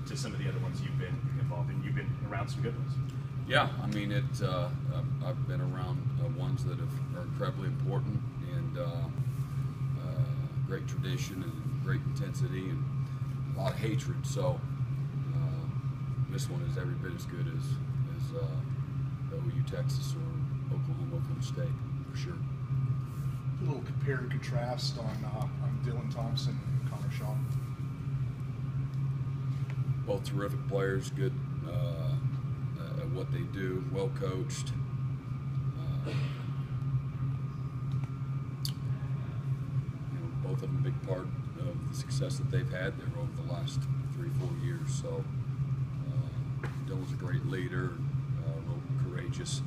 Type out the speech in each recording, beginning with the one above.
to some of the other ones you've been involved in? You've been around some good ones. Yeah, I mean, I've been around ones that are incredibly important and great tradition and great intensity and a lot of hatred. So this one is every bit as good as OU, Texas, or Oklahoma State, for sure. A little compare and contrast on Dylan Thompson and Connor Shaw. Both terrific players, good at what they do, well coached. Both of them a big part of the success that they've had there over the last 3-4 years. So Dylan's a great leader, real courageous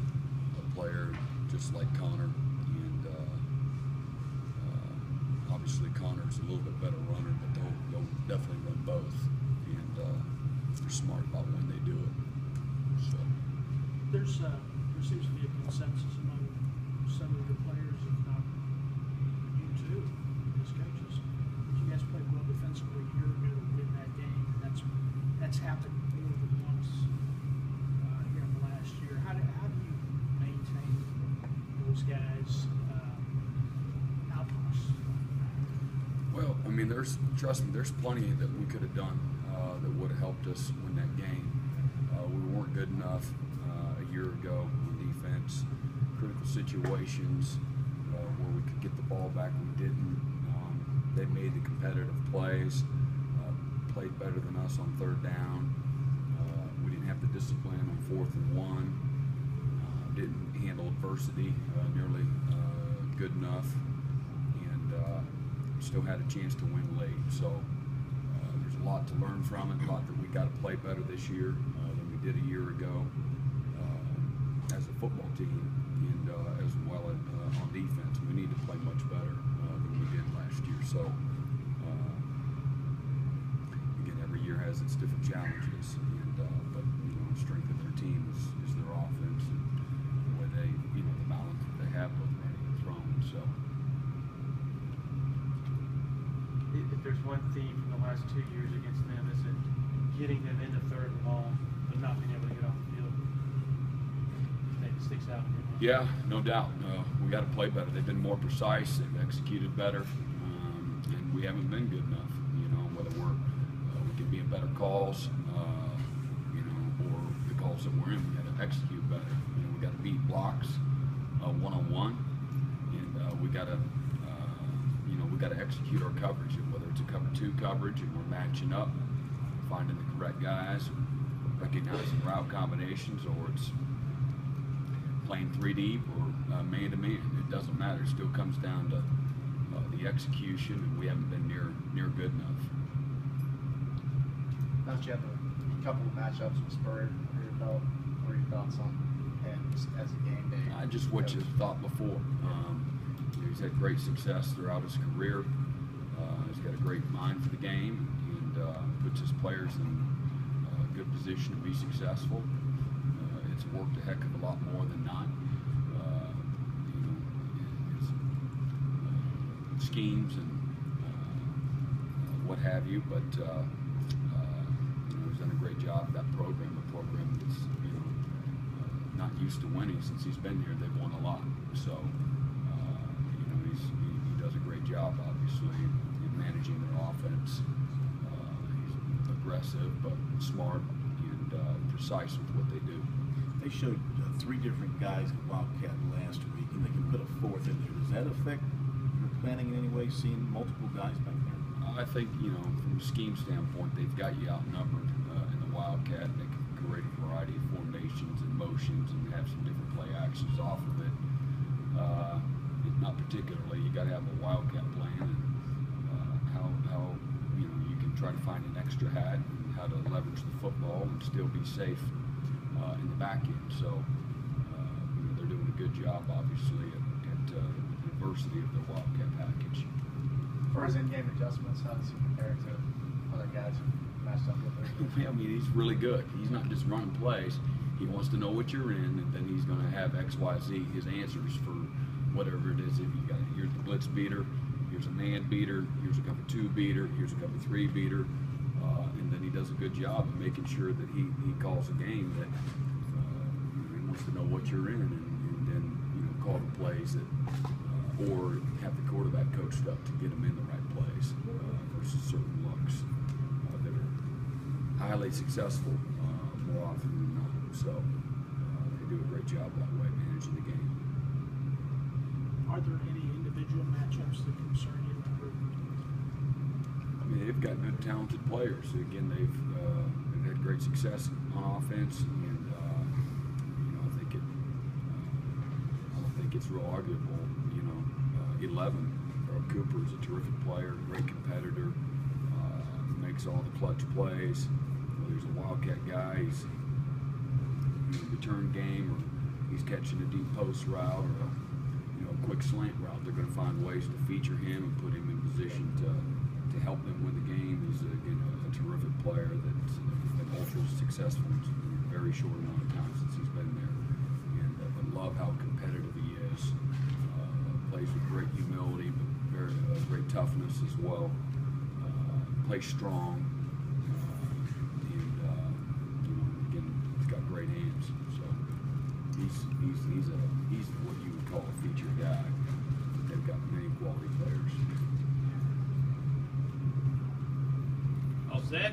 player, just like Connor. And obviously Connor's a little bit better runner, but they'll definitely run both. And they're smart about when they do it. So there seems to be a consensus among some of your players, if not you too, as coaches. You guys played well defensively a year ago to win that game, and that's happened more than once here in the last year. How do you maintain those guys' outposts? Well, I mean, trust me, there's plenty that we could have done that would have helped us win that game. We weren't good enough a year ago on defense. Critical situations where we could get the ball back, we didn't. They made the competitive plays, played better than us on third down. We didn't have the discipline on 4th and 1. Didn't handle adversity nearly good enough, and still had a chance to win late. So there's a lot to learn from it, a lot that we got to play better this year than we did a year ago as a football team, and as well as on defense. We need to play much better than we did last year. So again, every year has its different challenges, and but the strength of their team is their offense and the way they, the balance that they have both running and throwing. So if there's one theme from the last 2 years against them, is it getting them into third and long, but not being able to get off the field? That sticks out in your mind. Yeah, no doubt. We got to play better. They've been more precise. They've executed better, and we haven't been good enough. Whether we can be in better calls, or the calls that we're in, we got to execute better. We got to beat blocks one-on-one, and we got to. We got to execute our coverage, and whether it's a cover 2 coverage and we're matching up, finding the correct guys, recognizing route combinations, or it's playing 3 deep or man-to-man. It doesn't matter. It still comes down to the execution, and we haven't been near good enough. Now that you have a couple of matchups with Spurrier under your belt, what are your thoughts on him as a game day? I just what you thought before. He's had great success throughout his career. He's got a great mind for the game, and puts his players in a good position to be successful. It's worked a heck of a lot more than not. His schemes and what have you, but he's done a great job with that program. A program that's not used to winning since he's been here. They've won a lot, so. He does a great job, obviously, in managing their offense. He's aggressive, but smart and precise with what they do. They showed 3 different guys at Wildcat last week, and they can put a 4th in there. Does that affect your planning in any way, seeing multiple guys back there? I think, from a scheme standpoint, they've got you outnumbered in the Wildcat. They can create a variety of formations and motions and have some different play actions off of it. Not particularly. You got to have a Wildcat plan, and how you can try to find an extra hat, and how to leverage the football and still be safe in the back end. So they're doing a good job, obviously, at the diversity of the Wildcat package. For his in-game adjustments, how does he compare to other guys who matched up with him? I mean, he's really good. He's not just running plays. He wants to know what you're in, and then he's going to have X, Y, Z, his answers for whatever it is. If you got here's the blitz beater, here's a man beater, here's a cover 2 beater, here's a cover 3 beater, and then he does does a good job of making sure that he calls a game that he wants to know what you're in, and then call the plays that or have the quarterback coached up to get him in the right place versus certain looks that are highly successful more often than not. So they do a great job that way managing the game. Are there any individual matchups that concern you in the group? I mean, they've got good, talented players. Again, they've had great success on offense, and I don't think it's real arguable. 11. Earl Cooper is a terrific player, great competitor, makes all the clutch plays. Whether he's a Wildcat guy, he's return game, or he's catching a deep post route or a quick slant route. They're going to find ways to feature him and put him in position to help them win the game. He's again a terrific player that's been ultra successful in a very short amount of time since he's been there, and I love how competitive he is. Plays with great humility, but very great toughness as well. Plays strong, and again, he's got great hands. So he's what you would call a featured guy. They've got many quality players. All set?